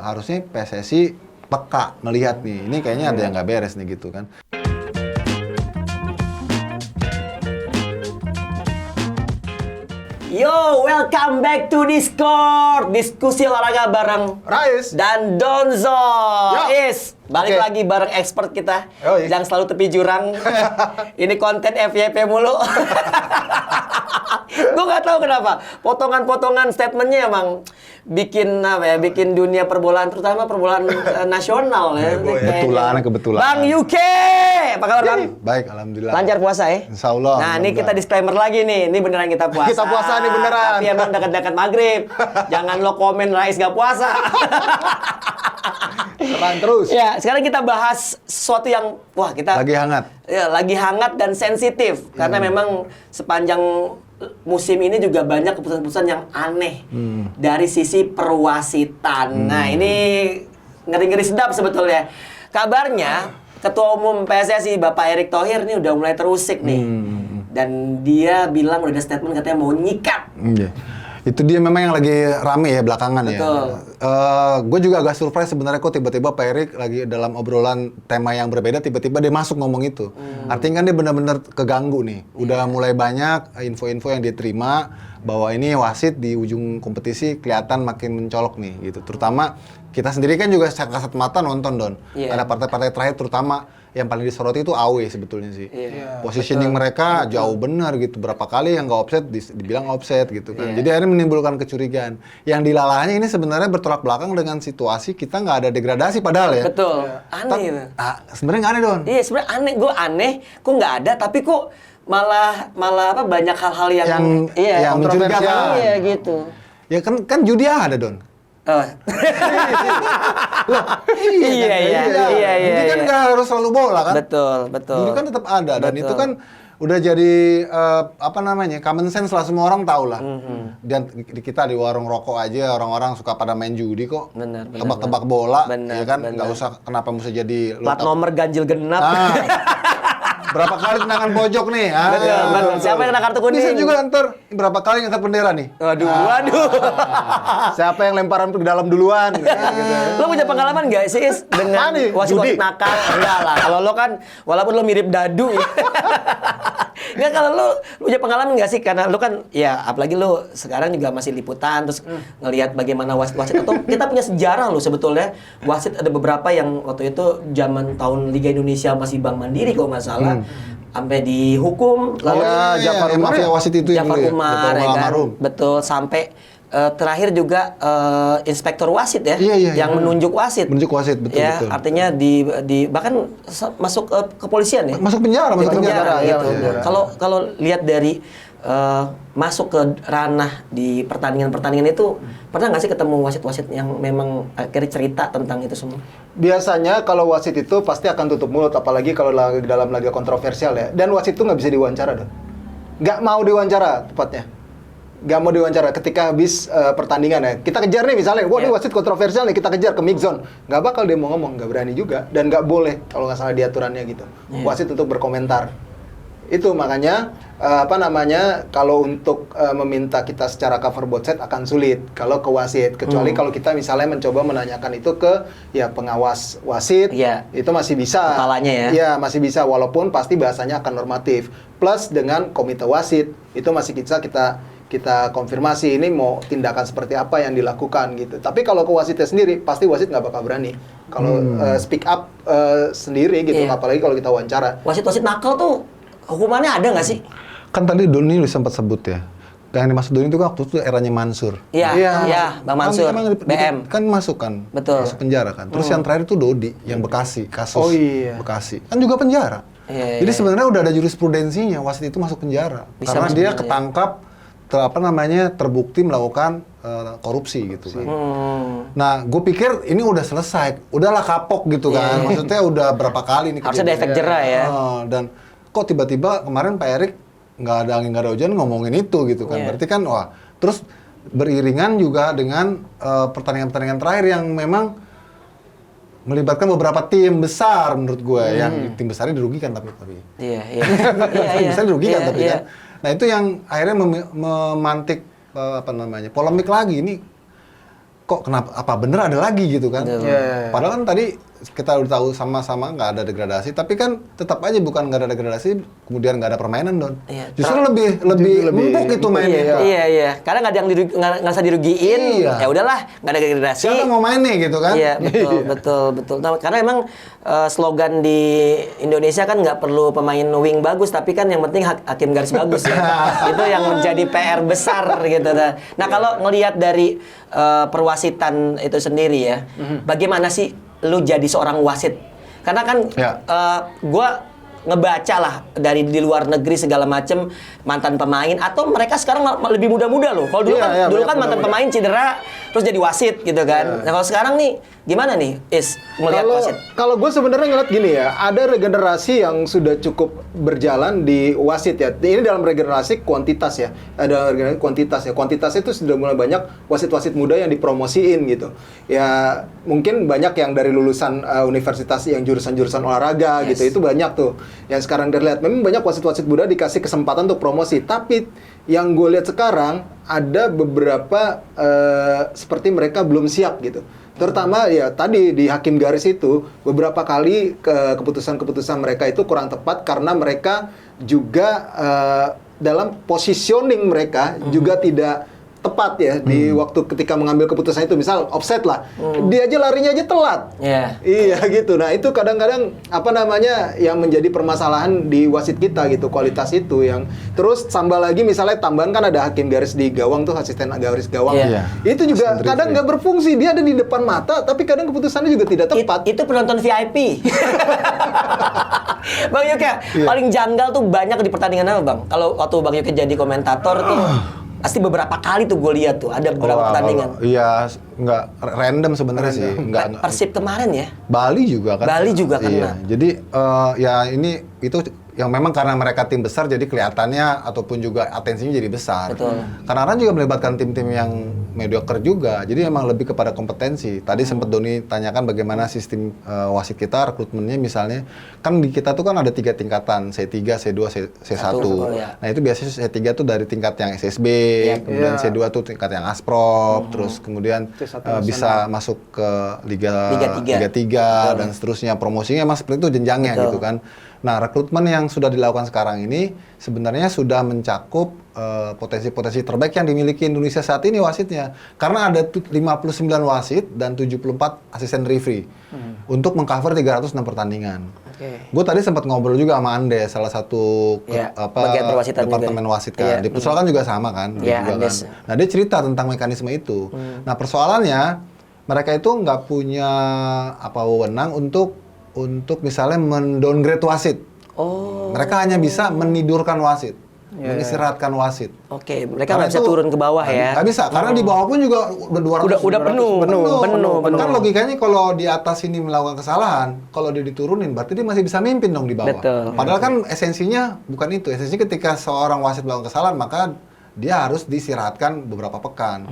harusnya PSSI peka melihat nih, ini kayaknya ada yang nggak beres nih gitu kan. Yo, welcome back to Discord. Diskusi olahraga bareng Rais dan Donzo. Ya. Balik Oke. lagi bareng expert kita Yoi. yang selalu tepi jurang. Ini konten FYP mulu. Gue nggak tahu kenapa. Potongan-potongan statementnya emang bikin apa ya? Bikin dunia perbolaan, terutama perbolaan nasional ya. Kebetulan. Bang UK, apa kabar Bang? Baik, alhamdulillah. Lancar puasa ya? Insya Allah. Nah, ini kita disclaimer lagi nih. Ini beneran kita puasa. Kita puasa nih beneran. Tapi emang dekat-dekat maghrib. Jangan lo komen Rais gak puasa. Serang terus. Ya, sekarang kita bahas sesuatu yang wah kita Lagi hangat. Ya, lagi hangat dan sensitif karena memang sepanjang musim ini juga banyak keputusan-keputusan yang aneh dari sisi perwasitan. Nah, ini ngeri-ngeri sedap sebetulnya. Kabarnya Ketua Umum PSSI Bapak Erick Thohir ini udah mulai terusik nih. Dan dia bilang udah ada statement katanya mau nyikat. Iya. Itu dia memang yang lagi rame ya belakangan. Betul. Ya. Gue juga agak surprise sebenarnya kok tiba-tiba Pak Erick lagi dalam obrolan tema yang berbeda tiba-tiba dia masuk ngomong itu. Artinya kan dia benar-benar keganggu nih. Udah mulai banyak info-info yang dia terima bahwa ini wasit di ujung kompetisi kelihatan makin mencolok nih gitu. Terutama kita sendiri kan juga secara kasat mata nonton Don. Iya. Ada partai-partai terakhir terutama yang paling disoroti itu AW sebetulnya sih. Iya. Positioning mereka jauh benar gitu. Berapa kali yang nggak offset dibilang offset gitu kan. Jadi akhirnya menimbulkan kecurigaan. Yang dilalahnya ini sebenarnya bertolak belakang dengan situasi kita nggak ada degradasi padahal ya. Betul. Aneh itu. Sebenarnya nggak aneh Don. Iya, sebenarnya aneh. Gue aneh, kok nggak ada, tapi kok malah apa banyak hal-hal yang yang mencurigakan. Iya gitu. Ya kan judi ada Don. Oh. Iya. Judi kan nggak harus selalu bola kan. Betul. Judi kan tetap ada dan Betul. itu kan udah jadi apa namanya common sense lah, semua orang tahu lah. Dan di kita di warung rokok aja orang-orang suka pada main judi kok. Benar, Tebak-tebak bola, benar, ya kan benar. nggak usah kenapa mesti jadi Plat nomor ganjil genap. Berapa kali tendangan pojok nih? Betul. Siapa yang kena kartu kuning? Bisa juga ntar berapa kali ngangkat bendera nih? Waduh. Siapa yang lemparan ke dalam duluan? Gitu. Lo punya pengalaman nggak sih Is, dengan Apa nih? wasit-wasit Judi? nakal? Enggak lah. Kalau lo kan, walaupun lo mirip dadu ya. Nggak, kalau lo punya pengalaman nggak sih? Karena lo kan, ya apalagi lo sekarang juga masih liputan, terus ngelihat bagaimana wasit-wasit. Atau kita punya sejarah lo sebetulnya. Wasit ada beberapa yang waktu itu zaman tahun Liga Indonesia masih Bank Mandiri kalau nggak salah. Sampai dihukum. Lalu Jafar Umar mafia wasit itu yang Jafar dulu ya? Umar, Jafar ya kan? almarhum. Betul, sampai terakhir juga inspektor wasit ya, Iya. yang menunjuk wasit. Menunjuk wasit, betul, ya, betul. artinya di bahkan masuk ke kepolisian ya. Masuk penjara, Di masuk penjara, gitu. iya. Kalau lihat dari masuk ke ranah di pertandingan itu, pernah nggak sih ketemu wasit-wasit yang memang akhirnya cerita tentang itu semua? Biasanya kalau wasit itu pasti akan tutup mulut, apalagi kalau dalam laga kontroversial ya. Dan wasit itu nggak bisa diwawancara, Don. Nggak mau diwawancara, tepatnya. Nggak mau diwawancara ketika habis pertandingan ya. Kita kejar nih misalnya, wah ini wasit kontroversial nih, kita kejar ke mix zone. Nggak bakal dia mau ngomong, nggak berani juga. Dan nggak boleh, kalau nggak salah di aturannya gitu. Wasit untuk berkomentar. Itu makanya kalau untuk meminta kita secara cover both side akan sulit kalau ke wasit, kecuali kalau kita misalnya mencoba menanyakan itu ke ya pengawas wasit, itu masih bisa. Kepalanya ya. Iya, masih bisa walaupun pasti bahasanya akan normatif. Plus dengan komite wasit itu masih kita konfirmasi ini mau tindakan seperti apa yang dilakukan gitu. Tapi kalau ke wasitnya sendiri pasti wasit nggak bakal berani. Kalau speak up sendiri gitu, apalagi kalau kita wawancara. Wasit-wasit nakal tuh hukumannya ada nggak sih? Kan tadi Doni sempat sebut ya. Yang dimaksud Doni itu waktu itu eranya Mansur. Iya, Bang Mansur, BM. Kan masuk kan? Betul. Masuk penjara kan. Terus yang terakhir itu Dodi, yang Bekasi, kasus Bekasi. Kan juga penjara. Iya. Jadi sebenarnya udah ada jurisprudensinya, wasit itu masuk penjara. Bisa karena masuk dia penjara, ketangkap, terbukti melakukan korupsi gitu kan. Nah, gue pikir ini udah selesai. Udahlah kapok gitu kan. Maksudnya udah berapa kali nih Harusnya ada efek kejadian. jerah ya. Dan kok tiba-tiba kemarin Pak Erick nggak ada angin nggak ada hujan ngomongin itu gitu kan. Berarti kan wah, terus beriringan juga dengan pertandingan-pertandingan terakhir yang memang melibatkan beberapa tim besar menurut gue, yang tim besarnya dirugikan tapi Iya. tim besar dirugikan tapi kan. Nah, itu yang akhirnya memantik polemik lagi ini. kok kenapa apa bener ada lagi gitu kan. Betul. Iya. Padahal kan tadi kita udah tahu sama-sama nggak ada degradasi, tapi kan tetap aja bukan nggak ada degradasi, kemudian nggak ada permainan Don. Iya. Justru lebih empuk itu mainnya. Iya. Karena nggak ada yang nggak usah dirugiin. Iya. Ya udahlah, nggak ada degradasi. Siapa mau mainnya gitu kan? Iya, betul. Nah, karena emang slogan di Indonesia kan nggak perlu pemain wing bagus, tapi kan yang penting hakim garis bagus ya. Itu yang menjadi PR besar gitu. Nah, kalau ngelihat dari perwasitan itu sendiri ya, bagaimana sih lu jadi seorang wasit? Karena kan Ya. gua ngebaca lah dari di luar negeri segala macem mantan pemain atau mereka sekarang lebih muda-muda loh. Kalau dulu Iya, dulu banyak kan mantan muda-muda. pemain cedera terus jadi wasit gitu kan. Nah, kalau sekarang nih gimana nih melihat wasit? Kalau gue sebenarnya ngeliat gini ya, ada regenerasi yang sudah cukup berjalan di wasit ya. Ini dalam regenerasi kuantitas ya, ada regenerasi kuantitas ya. Kuantitas itu sudah mulai banyak wasit-wasit muda yang dipromosiin gitu. Ya mungkin banyak yang dari lulusan universitas yang jurusan-jurusan olahraga Yes. gitu, itu banyak tuh. Yang sekarang dilihat, memang banyak wasit-wasit muda dikasih kesempatan untuk promosi. Tapi yang gue lihat sekarang ada beberapa seperti mereka belum siap gitu. Terutama ya tadi di hakim garis itu beberapa kali keputusan-keputusan mereka itu kurang tepat karena mereka juga dalam positioning mereka juga tidak tepat ya di waktu ketika mengambil keputusan itu, misal offset lah, dia aja larinya aja telat. Iya. Iya gitu. Nah itu kadang-kadang apa namanya yang menjadi permasalahan di wasit kita gitu, kualitas itu yang terus tambah lagi misalnya tambahan kan ada hakim garis di gawang tuh, asisten garis gawang. Iya. Itu juga Assistant kadang referee. nggak berfungsi, dia ada di depan mata tapi kadang keputusannya juga tidak tepat. Itu penonton VIP. Bang Yuke, paling janggal tuh banyak di pertandingan apa Bang? Kalau waktu Bang Yuke jadi komentator tuh pasti beberapa kali tuh gue lihat tuh ada beberapa Wah, pertandingan. Iya, nggak random sebenarnya sih, nggak. Persib kemarin ya. Bali juga kan. Bali juga kena. Iya. Jadi ya ini itu yang memang karena mereka tim besar jadi kelihatannya ataupun juga atensinya jadi besar. Betul. Karena juga melibatkan tim-tim yang mediocre juga. Jadi emang lebih kepada kompetensi. Tadi sempat Doni tanyakan bagaimana sistem wasit kita rekrutmennya misalnya. Kan di kita tuh kan ada 3 tingkatan, C3, C2, C1. Oh, ya. Nah, itu biasanya C3 tuh dari tingkat yang SSB, Iya. kemudian Iya. C2 tuh tingkat yang Asprop, terus kemudian C1 bisa masuk ke Liga Liga 3 dan seterusnya. Promosinya emang seperti itu jenjangnya Betul. gitu kan. Nah, rekrutmen yang sudah dilakukan sekarang ini sebenarnya sudah mencakup potensi-potensi terbaik yang dimiliki Indonesia saat ini wasitnya. Karena ada 59 wasit dan 74 asisten referee untuk mengcover 306 pertandingan. Oke. Gue tadi sempat ngobrol juga sama Andes, salah satu Iya, bagian perwasitan departemen juga. wasit kan. Iya. Di Futsal kan juga sama kan. Iya, juga Andes. kan. Nah, dia cerita tentang mekanisme itu. Nah, persoalannya mereka itu nggak punya wewenang untuk misalnya mendowngrade wasit. Oh. Mereka hanya bisa menidurkan wasit, mengistirahatkan wasit. Oke, mereka Karena nggak bisa itu turun ke bawah ya. Nggak bisa, karena di bawah pun juga udah 200. Udah penuh. Kan logikanya kalau di atas ini melakukan kesalahan, kalau dia diturunin berarti dia masih bisa mimpin dong di bawah. Betul. Padahal kan esensinya bukan itu. Esensinya ketika seorang wasit melakukan kesalahan, maka dia harus disirahatkan beberapa pekan.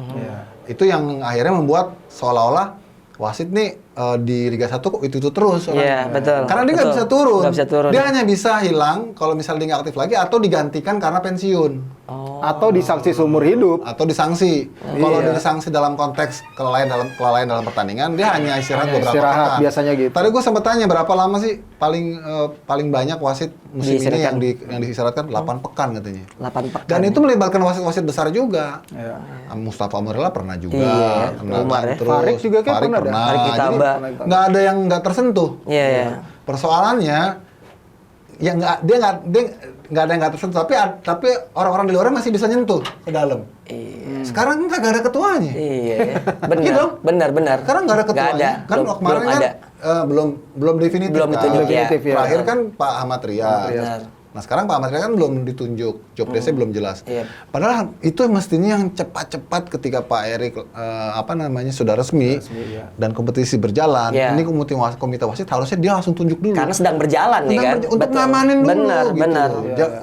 Itu yang akhirnya membuat seolah-olah wasit nih di Liga 1 kok itu terus. Iya, betul. Karena dia nggak Betul. bisa turun. Nggak bisa turun. Dia hanya bisa hilang kalau misalnya dia nggak aktif lagi atau digantikan karena pensiun. Oh. Atau disanksi seumur hidup. Atau disanksi. Kalau Iya. dia disanksi dalam konteks kelalaian dalam pertandingan, dia hanya istirahat Hanya beberapa istirahat, pekan. biasanya gitu. Tadi gue sempat tanya berapa lama sih paling banyak wasit musim ini Diistirahatkan. yang diistirahatkan 8 pekan katanya. 8 pekan. Dan itu melibatkan wasit-wasit besar juga. Ya. Mustafa Murella pernah juga, Iya, kena Umar ya. terus. Farid juga kayak Farid pernah ada. Farid Jadi Kitaba. nggak ada yang nggak tersentuh. Iya, iya. Persoalannya ya dia nggak ada yang nggak tersentuh, tapi orang-orang di luar masih bisa nyentuh ke dalam. Iya. Sekarang nggak ada ketuanya. Iya, Iya dong. benar. Sekarang nggak ada ketuanya. Nggak ada. Kan kemarin belum kan ada. belum definitif. Belum kan. ditunjuk, ya. Definitif, ya. Terakhir kan Pak Ahmad Riyad. Benar. Nah sekarang Pak Ahmad Riyad kan belum ditunjuk, job desk-nya belum jelas. Iya. Padahal itu mestinya yang cepat-cepat ketika Pak Erik sudah resmi, iya. dan kompetisi berjalan. Iya. Ini komite wasit harusnya dia langsung tunjuk dulu. Karena sedang berjalan nih kan. Untuk Betul. ngamanin dulu. Benar, gitu. benar.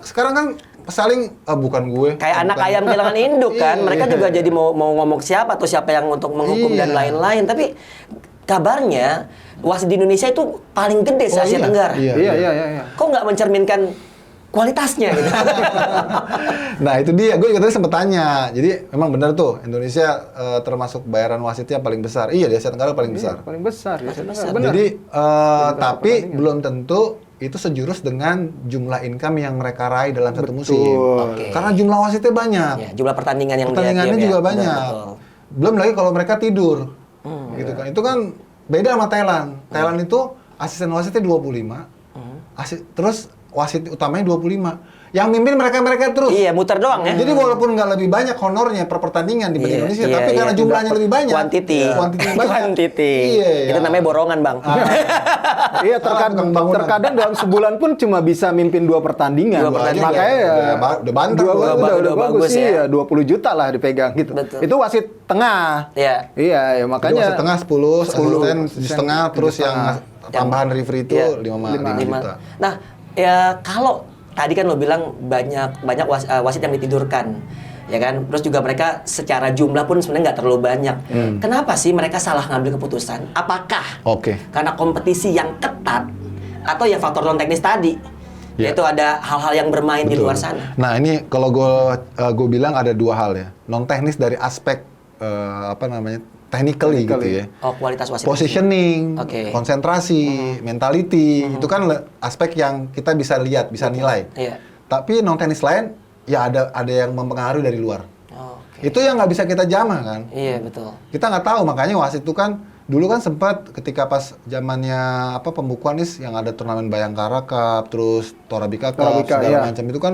Sekarang kan saling bukan gue. Kayak anak bukan- ayam kehilangan induk kan. Iya. Mereka juga jadi mau ngomong siapa atau siapa yang untuk menghukum dan Iya. lain-lain. Tapi kabarnya wasit di Indonesia itu paling gede se Asia iya. Tenggara. Iya. Iya. Kok nggak mencerminkan kualitasnya gitu. Nah itu dia, gue juga tadi sempet tanya. Jadi memang benar tuh, Indonesia termasuk bayaran wasitnya paling besar. Iya, di Asia Tenggara paling besar. Paling besar. Ya, besar. benar. Jadi tapi belum tentu itu sejurus dengan jumlah income yang mereka raih dalam satu musim. Oke. Karena jumlah wasitnya banyak. Ya, jumlah pertandingan yang Pertandingannya dia juga tiap ya. banyak. Betul. Belum lagi kalau mereka tidur. Gitu kan. Itu kan beda sama Thailand. Thailand itu asisten wasitnya 25. Terus wasit utamanya 25. Yang mimpin mereka terus. Iya, muter doang ya. Jadi walaupun nggak lebih banyak honornya per pertandingan dibanding Indonesia, tapi karena jumlahnya lebih banyak. Kuantiti. banyak. Kuantiti. Iya. Itu namanya borongan, Bang. Iya, terkadang dalam sebulan pun cuma bisa mimpin 2 pertandingan. Dua pertandingan. Makanya udah banter. udah bagus sih, ya. 20 juta lah dipegang gitu. Betul. Itu wasit tengah. Iya. Iya, ya Jadi makanya wasit tengah 10, asisten di setengah, terus yang tambahan referee itu Iya. 5 juta. Nah, ya kalau tadi kan lo bilang banyak wasit yang ditidurkan, ya kan? Terus juga mereka secara jumlah pun sebenarnya nggak terlalu banyak. Kenapa sih mereka salah ngambil keputusan? Apakah Oke. karena kompetisi yang ketat atau ya faktor non teknis tadi? Iya. Yaitu ada hal-hal yang bermain di Betul. luar sana. Nah ini kalau gue bilang ada 2 hal ya, non teknis dari aspek technically gitu ya. Oh, kualitas wasit. Positioning, Oke. konsentrasi, mentality, itu kan aspek yang kita bisa lihat, bisa nilai. Iya. Tapi non teknis lain ya ada yang mempengaruhi dari luar. Oh, oke. Itu yang nggak bisa kita jamah kan. Iya, betul. Kita nggak tahu, makanya wasit itu kan dulu kan sempat ketika pas zamannya pembukuan nih yang ada turnamen Bayangkara Cup, terus Torabika Cup, Torabika, segala iya. macam itu kan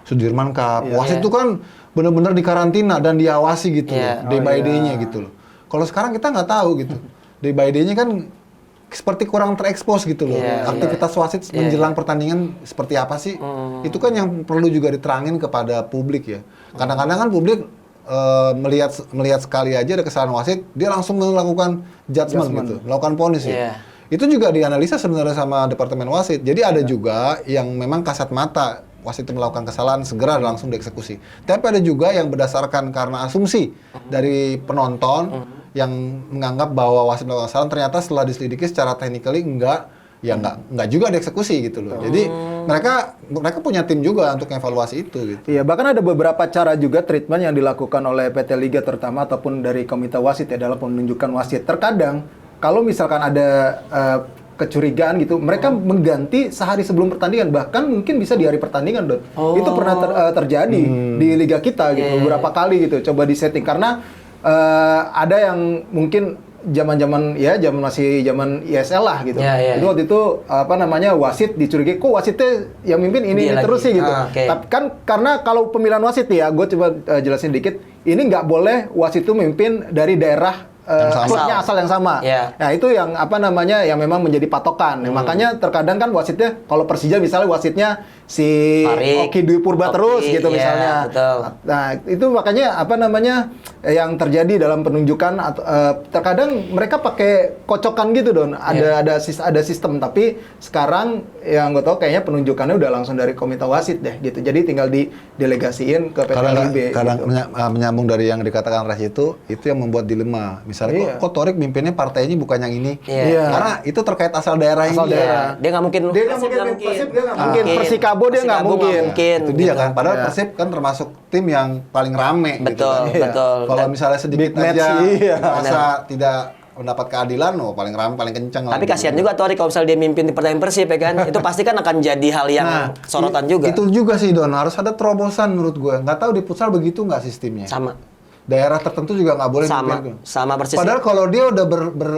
Sudirman Cup. Iya. Wasit Iya. itu kan benar-benar dikarantina dan diawasi gitu, Iya. day by iya. day-nya gitu loh. Kalau sekarang kita nggak tahu gitu, day by day-nya kan seperti kurang terekspos gitu loh. Iya, Aktivitas wasit Iya. menjelang pertandingan seperti apa sih? Itu kan yang perlu juga diterangin kepada publik ya. Kadang-kadang kan publik melihat sekali aja ada kesalahan wasit, dia langsung melakukan judgment. Gitu, melakukan vonis ya. Iya. Itu juga dianalisa sebenarnya sama departemen wasit. Jadi ada juga yang memang kasat mata wasit itu melakukan kesalahan segera langsung dieksekusi. Tapi ada juga yang berdasarkan karena asumsi dari penonton yang menganggap bahwa wasit melakukan kesalahan, ternyata setelah diselidiki secara technically enggak juga dieksekusi gitu loh. Jadi mereka punya tim juga untuk evaluasi itu gitu. Iya, bahkan ada beberapa cara juga treatment yang dilakukan oleh PT Liga terutama ataupun dari komite wasit ya dalam menunjukkan wasit. Terkadang kalau misalkan ada kecurigaan gitu, mereka mengganti sehari sebelum pertandingan, bahkan mungkin bisa di hari pertandingan, Don. Itu pernah terjadi di liga kita gitu, beberapa kali gitu, coba disetting karena ada yang mungkin zaman masih zaman ISL lah gitu. Jadi waktu itu wasit dicurigai kok wasitnya yang mimpin ini terus sih gitu. Okay. Tapi kan karena kalau pemilihan wasit ya, gue coba jelasin dikit, ini nggak boleh wasit itu mimpin dari daerah klubnya asal yang sama. Yeah. Nah, itu yang yang memang menjadi patokan. Nah, makanya terkadang kan wasitnya kalau Persija misalnya wasitnya si Farik, Oki Dwi Purba terus gitu iya, misalnya. Betul. Nah, itu makanya yang terjadi dalam penunjukan terkadang mereka pakai kocokan gitu, Don. Ada sistem, tapi sekarang yang gue tahu kayaknya penunjukannya udah langsung dari komite wasit deh gitu. Jadi tinggal delegasiin ke PT LIB. Kadang gitu. menyambung dari yang dikatakan Ras itu yang membuat dilema. Misalnya kok Torik mimpinnya partainya bukan yang ini. Iya. Karena itu terkait asal daerah Asal ini. daerah. Dia nggak mungkin. Dia nggak mungkin. Persib dia nggak mungkin. Persikabo dia nggak mungkin. Itu dia kan. Padahal Persib kan termasuk tim yang paling rame. Betul, gitu kan. betul. Kalau misalnya sedikit Big match, aja iya. merasa tidak mendapat keadilan, paling rame, paling kencang. Tapi kasihan juga Torik kalau misalnya dia mimpin di pertandingan Persib ya kan. Itu pasti kan akan jadi hal yang sorotan juga. Itu juga sih Don, harus ada terobosan menurut gue. Nggak tahu di futsal begitu nggak sistemnya. Sama. Daerah tertentu juga nggak boleh mimpin. Sama persis. Padahal kalau dia udah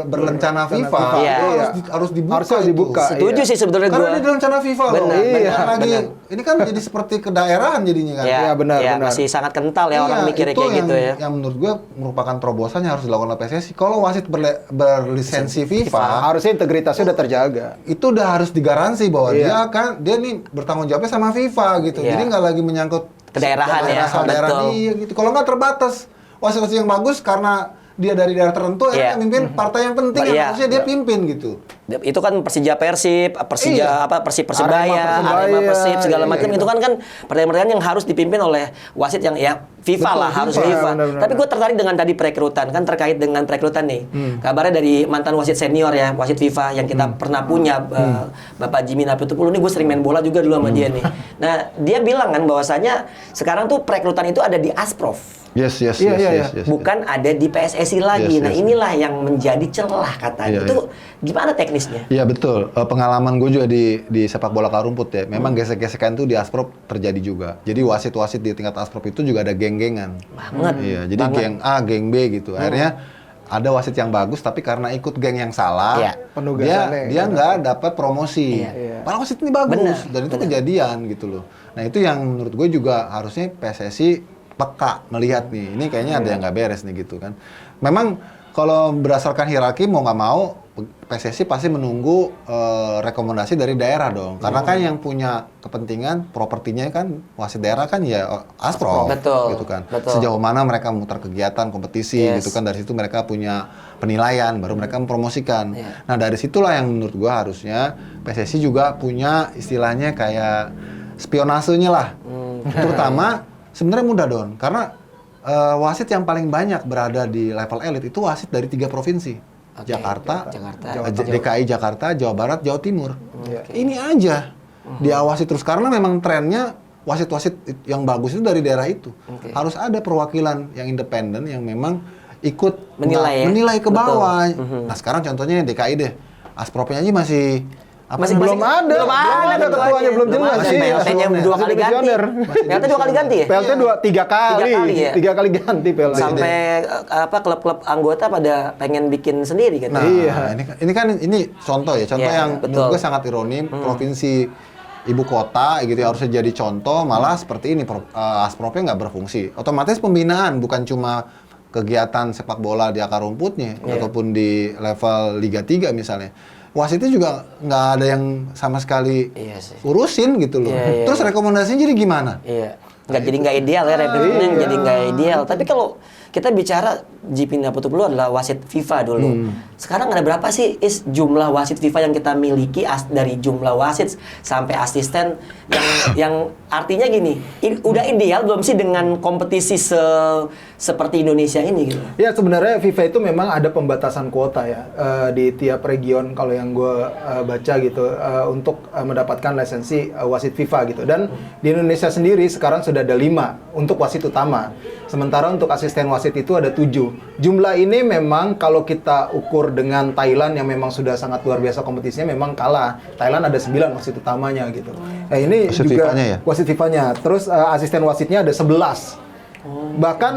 berlencana FIFA, Iya. itu harus dibuka. Harusnya itu. dibuka. Setuju sih sebetulnya gue. Karena dia rencana FIFA loh. Benar, Bukan lagi, benar. ini kan jadi seperti kedaerahan jadinya kan. Iya, benar. Masih sangat kental ya orang mikirnya kayak gitu ya. Yang menurut gue merupakan terobosan yang harus dilakukan oleh PSSI. Kalau wasit berlisensi FIFA, Harusnya integritasnya udah terjaga. itu udah harus digaransi bahwa dia nih bertanggung jawabnya sama FIFA gitu. Iya. Jadi nggak lagi menyangkut Kedaerahan ya, asal daerah betul. dia gitu. Kalau nggak terbatas wasit-wasit yang bagus karena dia dari daerah tertentu, Iya. mimpin partai yang penting yang Iya. harusnya dia pimpin gitu. Itu kan Persija Persib, Persija Persib Persebaya, Arema Arema Persib segala iya, macam gitu. itu kan pertandingan yang harus dipimpin oleh wasit yang ya FIFA Betul, lah, harus FIFA, FIFA. benar-benar. Tapi gue tertarik dengan tadi perekrutan, kan terkait dengan perekrutan nih. Kabarnya dari mantan wasit senior ya, wasit FIFA yang kita pernah punya, Bapak Jimmy Napitupulu ini, gue sering main bola juga dulu sama dia nih. Nah, dia bilang kan bahwasanya sekarang tuh perekrutan itu ada di Asprof. Yes. Bukan ada di PSSI lagi. Yes, Nah, yes. inilah yang menjadi celah katanya. Iya, Itu gimana teknisnya? Iya betul. Pengalaman gue juga di sepak bola akar rumput ya. Memang gesek-gesekan itu di Asprop terjadi juga. Jadi wasit-wasit di tingkat Asprop itu juga ada geng-gengan. Banget. Iya. Jadi Banget. geng A, geng B gitu. Akhirnya ada wasit yang bagus tapi karena ikut geng yang salah, Iya. Penugasannya dia gitu. nggak dapat promosi. Iya. Padahal wasit ini bagus Benar, dan itu kejadian gitu loh. Nah itu yang menurut gue juga harusnya PSSI peka melihat nih, ini kayaknya ada yang nggak beres nih gitu kan. Memang kalau berdasarkan hierarki mau nggak mau PSSI pasti menunggu rekomendasi dari daerah dong, karena kan yang punya kepentingan propertinya kan wasit daerah kan ya Asprof, Betul, gitu kan. betul. Sejauh mana mereka muter kegiatan kompetisi Yes. gitu kan, dari situ mereka punya penilaian, baru mereka mempromosikan. Iya. Nah dari situlah yang menurut gua harusnya PSSI juga punya istilahnya kayak spionasenya lah, terutama sebenarnya mudah Don, karena wasit yang paling banyak berada di level elit itu wasit dari 3 provinsi. Oke. Jakarta, Jakarta. DKI Jakarta, Jawa Barat, Jawa Timur. Iya. Ini aja diawasi terus karena memang trennya wasit-wasit yang bagus itu dari daerah itu. Oke. Harus ada perwakilan yang independen yang memang ikut Menilai ya? menilai ke Betul. bawah. Nah, sekarang contohnya DKI deh. Aspropnya aja masih belum ada ketuanya belum jelas sih. sih. PLT-nya 2 kali ganti. Visioner. PLT 2 kali ganti ya? PLT 3 kali. 3 kali ya? 3 kali ganti PLT. Sampai klub-klub anggota pada pengen bikin sendiri kan. Nah, Iya. ini contoh ya, contoh Iya, yang betul. menurut gue sangat ironi. Provinsi ibu kota gitu ya, harusnya jadi contoh, malah seperti ini Aspropnya nggak berfungsi. Otomatis pembinaan bukan cuma kegiatan sepak bola di akar rumputnya ataupun di level Liga 3 misalnya. Wasitnya juga nggak ada yang sama sekali Iya sih. urusin gitu loh. Iya, iya, Terus rekomendasinya jadi gimana? Iya, jadi nggak ideal ya rekrutmennya, jadi nggak ideal. Tapi kalau kita bicara GP Napitupulu adalah wasit FIFA dulu. Sekarang ada berapa sih jumlah wasit FIFA yang kita miliki dari jumlah wasit sampai asisten yang artinya gini, udah ideal belum sih dengan kompetisi seperti Indonesia ini gitu? Ya sebenarnya FIFA itu memang ada pembatasan kuota ya di tiap region kalau yang gue baca gitu untuk mendapatkan lisensi wasit FIFA gitu. Dan di Indonesia sendiri sekarang sudah ada 5 untuk wasit utama. Sementara untuk asisten wasit itu ada 7. Jumlah ini memang kalau kita ukur dengan Thailand yang memang sudah sangat luar biasa kompetisinya memang kalah. Thailand ada 9 wasit utamanya gitu. Nah ini Wasit juga FIFA-nya ya? wasit FIFA-nya. Terus asisten wasitnya ada 11. Bahkan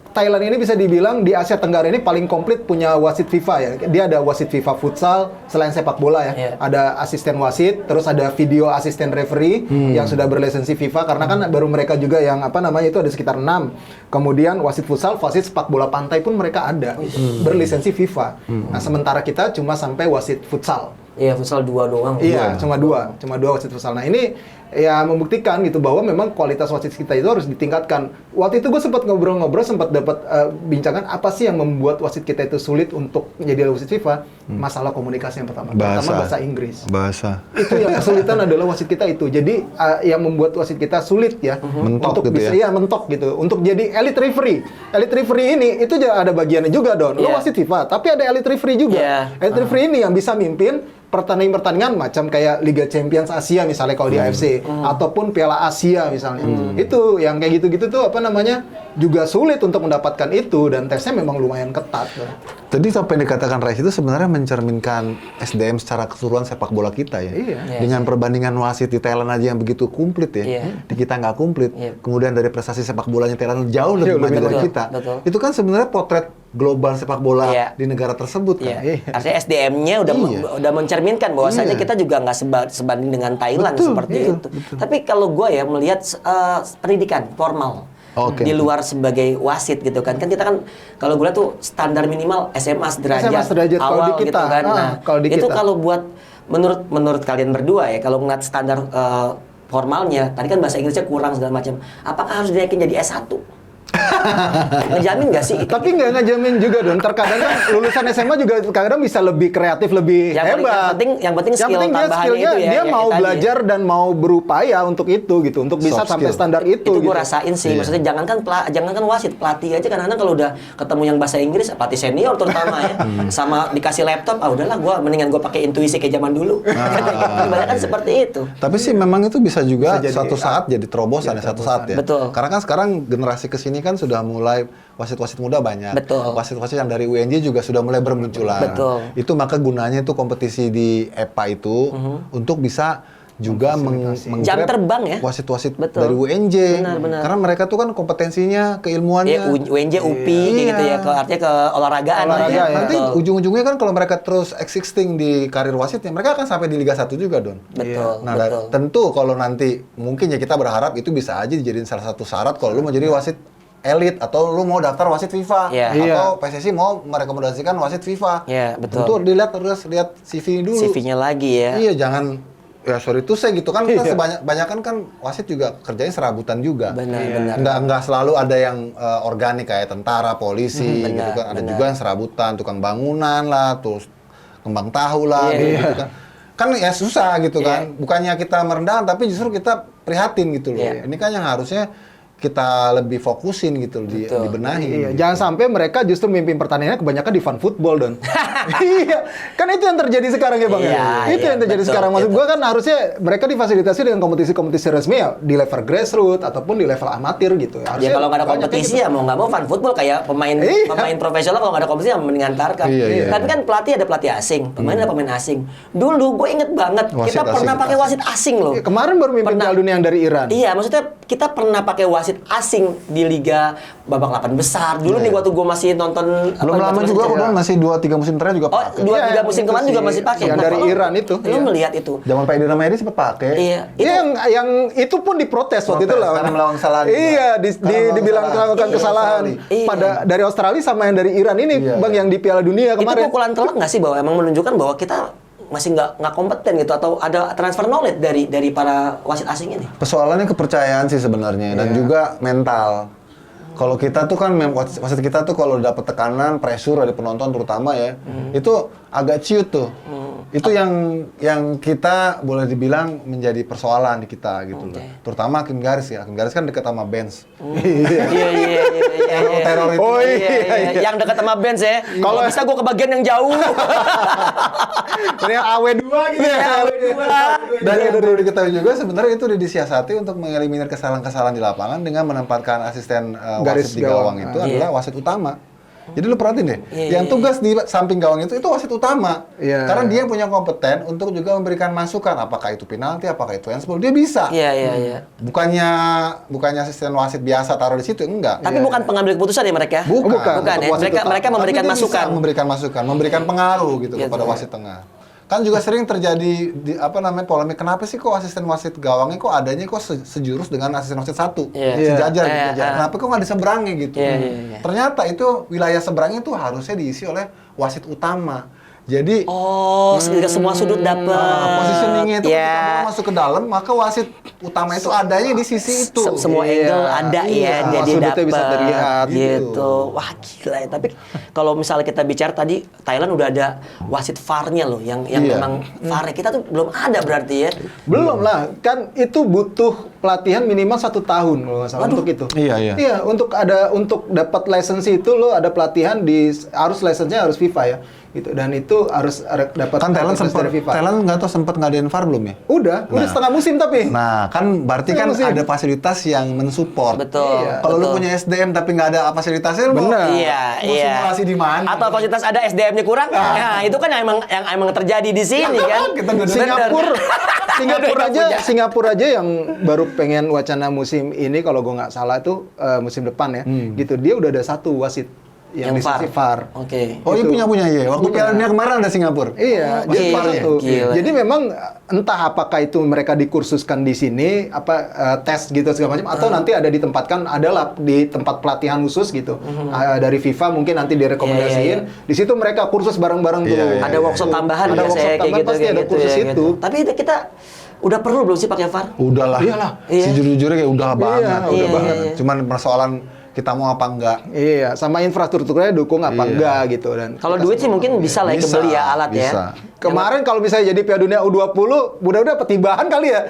Thailand ini bisa dibilang di Asia Tenggara ini paling komplit punya wasit FIFA ya. Dia ada wasit FIFA futsal selain sepak bola ya. Iya. Ada asisten wasit, terus ada video asisten referee yang sudah berlisensi FIFA karena kan baru mereka juga yang itu ada sekitar 6. Kemudian wasit futsal, wasit sepak bola pantai pun mereka ada berlisensi FIFA. Nah, sementara kita cuma sampai wasit futsal. Iya, futsal 2 doang. Iya, cuma dua wasit futsal. Nah ini ya membuktikan gitu bahwa memang kualitas wasit kita itu harus ditingkatkan. Waktu itu gue sempat ngobrol-ngobrol, sempat dapat bincangan apa sih yang membuat wasit kita itu sulit untuk menjadi wasit FIFA? Masalah komunikasi yang pertama, terutama bahasa Inggris. Bahasa. Itu yang kesulitan adalah wasit kita itu. Jadi yang membuat wasit kita sulit ya Mentok untuk gitu bisa ya? mentok gitu untuk jadi elite referee. Elite referee ini itu ada bagiannya juga Don. Lo Iya. wasit FIFA, tapi ada elite referee juga. Iya. Elite referee ini yang bisa mimpin pertandingan-pertandingan macam kayak Liga Champions Asia misalnya kalau di AFC ataupun Piala Asia misalnya. Itu yang kayak gitu-gitu tuh juga sulit untuk mendapatkan itu dan tesnya memang lumayan ketat. Tadi apa yang dikatakan Rais itu sebenarnya mencerminkan SDM secara keseluruhan sepak bola kita ya. Iya. Dengan perbandingan wasit di Thailand aja yang begitu komplit ya. Iya. Di kita nggak komplit. Iya. Kemudian dari prestasi sepak bolanya Thailand jauh lebih maju dari betul, kita. betul. Itu kan sebenarnya potret global sepak bola Iya. di negara tersebut kan. Iya. Artinya SDM-nya udah mencerminkan bahwasanya Iya. kita juga nggak sebanding dengan Thailand Betul, seperti betul, itu. betul. Tapi kalau gue ya melihat pendidikan formal Oke. di luar sebagai wasit gitu kan kita kan kalau gue lihat tuh standar minimal SMA sederajat, sederajat kalau awal di kita. gitu kan. Nah, Kalau di itu kita. kalau buat menurut kalian berdua ya kalau ngeliat standar formalnya tadi kan bahasa Inggrisnya kurang segala macam. Apakah harus dinaikin jadi S1? Ngejamin nggak sih? Tapi nggak ngejamin juga Don. Terkadang kan lulusan SMA juga kadang bisa lebih kreatif, lebih hebat. Yang penting skill dia tambahannya skillnya, itu ya. dia yang mau tadi. belajar dan mau berupaya untuk itu gitu, untuk bisa Soft sampai skill. standar itu. Itu gue gitu. rasain sih. Iya. Maksudnya jangankan wasit, pelatih aja kadang-kadang kalau udah ketemu yang bahasa Inggris, pelatih senior terutama ya, sama dikasih laptop, udahlah gue mendingan gue pakai intuisi kayak zaman dulu. Kebanyakan seperti itu. Tapi sih memang itu bisa juga Bisa jadi- suatu saat jadi terobosan ya, satu saat ya. Betul. Karena kan sekarang generasi kesini kan sudah mulai wasit-wasit muda banyak. Betul. Wasit-wasit yang dari UNJ juga sudah mulai bermunculan. Betul. Itu maka gunanya itu kompetisi di EPA itu untuk bisa juga Jam terbang ya. wasit-wasit Betul. dari UNJ. Benar. Karena mereka tuh kan kompetensinya, keilmuannya. Ya, UNJ, UPI, kayak gitu ya. Artinya ke olahragaan. Olahraga, ya. ya. Nanti Betul. ujung-ujungnya kan kalau mereka terus existing di karir wasitnya, mereka akan sampai di Liga 1 juga, Don. Betul, Nah, betul. tentu kalau nanti mungkin ya kita berharap itu bisa aja dijadiin salah satu syarat kalau lu mau jadi wasit elit atau lu mau daftar wasit FIFA Iya. atau PSSI mau merekomendasikan wasit FIFA. Iya, betul. Tentu dilihat terus lihat CV dulu. CV-nya lagi ya. Iya, jangan ya sorry tuh saya gitu kan kita Iya. banyakan kan wasit juga kerjanya serabutan juga. Benar. Nggak selalu ada yang organik kayak tentara, polisi Benar, gitu kan. Ada benar. juga yang serabutan, tukang bangunan lah, terus kembang tahu lah Iya. gitu kan. Kan ya susah gitu Iya. kan. Bukannya kita merendahkan tapi justru kita prihatin gitu loh. Iya. Ini kan yang harusnya kita lebih fokusin gitu Betul. dibenahi. Iya, gitu. jangan sampai mereka justru mimpin pertandingannya kebanyakan di fun football, Don. Iya, kan itu yang terjadi sekarang ya, Bang. Iya, ya? Itu iya, yang terjadi betul, sekarang. Maksud gitu. gua kan harusnya mereka difasilitasi dengan kompetisi-kompetisi resmi ya di level grassroots ataupun di level amatir gitu. Ya Harusnya kalau nggak ada banyaknya kompetisi gitu. ya mau nggak mau fun football kayak pemain Iya. profesional kalau nggak ada kompetisi ya mendingan tarkam. Iya. Tapi kan pelatih ada pelatih asing, pemain ada pemain asing. Dulu gue inget banget Wasit kita pernah asing. pakai wasit asing loh. Iya, kemarin baru mimpin Pernah. Piala Dunia yang dari Iran. Iya, maksudnya kita pernah pakai wasit asing di liga babak 8 besar. Dulu nih waktu gue masih nonton Belum lama juga udah masih 2-3 musim terakhir juga Oh, pakai. 2-3 Iya, musim itu kemarin juga sih. masih pakai. Yang Nah, dari kalau Iran itu. Lu Iya. melihat itu. Zaman Pak Edi Rahmayadi sempat pakai. Iya, Iya, yang itu pun diprotes waktu itu Protes, lah. karena melakukan kesalahan juga. Iya, Karena dibilang melakukan melakukan kesalahan. kesalahan. Iya. Pada dari Australia sama yang dari Iran ini, Iya. Bang, yang di Piala Dunia Itu kemarin. pukulan telak nggak sih bahwa emang menunjukkan bahwa kita masih nggak kompeten gitu atau ada transfer knowledge dari para wasit asing ini? Persoalannya kepercayaan sih sebenarnya dan Iya. juga mental. Kalau kita tuh kan wasit kita tuh kalau dapat tekanan, pressure dari penonton terutama ya, itu agak ciut tuh. Itu yang kita boleh dibilang menjadi persoalan di kita gitu loh. Terutama Hakim Garis ya. Hakim Garis kan dekat sama Benz. Iya. Teror itu. Oh, iya. Yang dekat sama bench ya. Kalau bisa gue ke bagian yang jauh. Ini yang AW2 gitu ya. Dan yang perlu diketahui juga sebenarnya itu disiasati untuk mengeliminir kesalahan-kesalahan di lapangan dengan menempatkan asisten Garis wasit di gawang gawang. itu Iya. adalah wasit utama. Jadi lu perhatiin deh, Iya, yang tugas di samping gawang itu wasit utama. Iya. Karena dia punya kompeten untuk juga memberikan masukan, apakah itu penalti, apakah itu handsball, dia bisa. Iya. Bukannya asisten wasit biasa taruh di situ, enggak. Tapi bukan pengambil keputusan ya mereka? Bukan. Bukan ya. Wasit utama. Mereka memberikan Tapi dia bisa masukan. memberikan masukan, memberikan pengaruh gitu Gitu. kepada wasit tengah. Kan juga sering terjadi polemik kenapa sih kok asisten wasit gawangnya kok adanya kok sejurus dengan asisten wasit satu, Iya. sejajar Iya. gitu. Kenapa kok nggak di seberangnya gitu? Iya. Ternyata itu wilayah seberangnya itu harusnya diisi oleh wasit utama. Jadi Oh, semua sudut dapat. positioningnya itu Iya. ketika bola masuk ke dalam, maka wasit utama itu adanya di sisi itu. Semua Iya. angle ada Iya. ya, jadi Sudutnya dapat bisa terlihat, gitu. gitu. Wah gila ya. Tapi kalau misalnya kita bicara tadi Thailand udah ada wasit VAR-nya loh, yang Iya. memang VAR-nya kita tuh belum ada berarti ya. Belum lah, kan itu butuh pelatihan minimal 1 tahun kalau nggak salah untuk itu. Iya. Iya, untuk dapat lisensi itu lo ada pelatihan harus lisensinya harus FIFA ya. Gitu. Dan itu harus dapat Kan Thailand lisensi sempat dari FIFA. Thailand nggak tahu sempat ngadain VAR belum ya? Udah setengah musim tapi. Nah, kan berarti kan Musim. ada fasilitas yang mensupport. Betul. Iya. Kalau lu betul. punya SDM tapi nggak ada fasilitasnya, lu mau Bener. mau simulasi di mana? Atau fasilitas ada SDM-nya kurang. Nah, itu kan yang emang terjadi di sini kan. Kita nggak ada. Bener. Singapura aja yang baru pengen wacana musim ini kalau gue nggak salah itu musim depan ya. Gitu. Dia udah ada 1 wasit yang lisensi VAR. Oke. Oh, iya punya ya. Waktu Piala Dunia kemarin ada Singapura. Iya, Oh, jadi gila, satu. gila. Jadi memang entah apakah itu mereka dikursuskan di sini, tes gitu segala macam, atau nanti ada ditempatkan adalah di tempat pelatihan khusus gitu dari FIFA mungkin nanti direkomendasiin. Iya, iya. Di situ mereka kursus bareng-bareng Iya, tuh. iya, Ada workshop tambahan Ada biasanya workshop kayak tambahan, gitu pasti kayak ada gitu kursus ya, itu. gitu. Tapi kita udah perlu belum sih pakai VAR? Udahlah. Iyalah. Iya. Sejujur-jujurnya kayak udah banget. udah banget. Cuman persoalan kita mau apa enggak. Iya, sama infrastrukturnya dukung apa Iya. enggak gitu dan Kalau duit sih mungkin bisa lah ya, Bisa, kebeli ya alat ya. bisa. kemarin kalau misalnya jadi Piala Dunia U20, udah pertimbangan kali ya.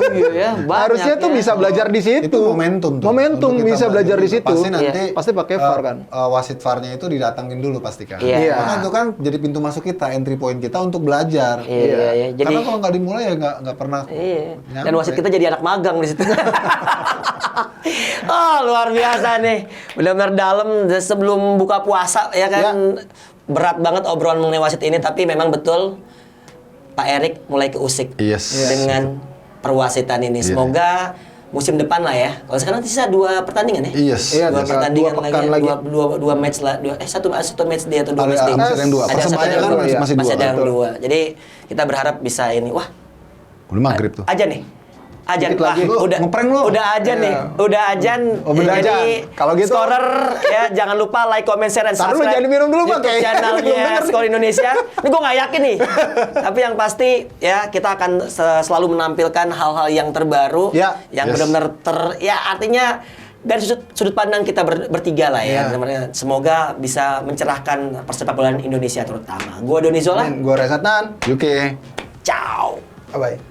Iya ya, banyak Harusnya tuh ya. bisa belajar di situ. Itu momentum tuh. Momentum Untuk kita bisa belajar di situ. Pasti nanti Iya. Pasti pakai VAR kan. wasit VAR-nya itu didatangin dulu pasti kan. Iya. Iya. Maka itu kan jadi pintu masuk kita, entry point kita untuk belajar. Iya. Jadi Karena kalau nggak dimulai ya nggak pernah. iya. Dan nyampe. wasit kita jadi anak magang di situ. Oh, luar biasa nih. Benar-benar dalam sebelum buka puasa ya kan. Berat banget obrolan mengenai wasit ini, tapi memang betul Pak Erik mulai keusik Yes. dengan perwasitan ini. Iya. Semoga musim depan lah ya. Kalau sekarang sisa 2 pertandingan ya? Yes. Iya, Dua tinggal pertandingan 2 pekan lagi. dua match lah. Satu match dia atau 2 match dia. Masih ada yang 2. Ada Persebaya satu kan yang dua, masih Masih 2. ada yang betul. 2. Jadi kita berharap bisa ini. Wah, Udah maghrib tuh. ajan nih. Ajan Dikit Wah, lagi. udah Ngeprank lu. Udah ajan Iya. nih. Udah ajan. Oh, bener Jadi ajan. Kalau gitu- scorer ya jangan lupa like, comment, share, dan Tar dulu, subscribe. jangan minum dulu, Bang. YouTube Kayaknya belum channelnya denger nih. Skor Indonesia. Ini gue nggak yakin nih. Tapi yang pasti ya kita akan selalu menampilkan hal-hal yang terbaru, Ya. yang Yes. benar-benar ya artinya dari sudut pandang kita bertiga lah ya. Ya. Semoga bisa mencerahkan persepak bolaan Indonesia terutama. Gue Doni Zola. Gue Resatan. Oke. Ciao. Bye-bye.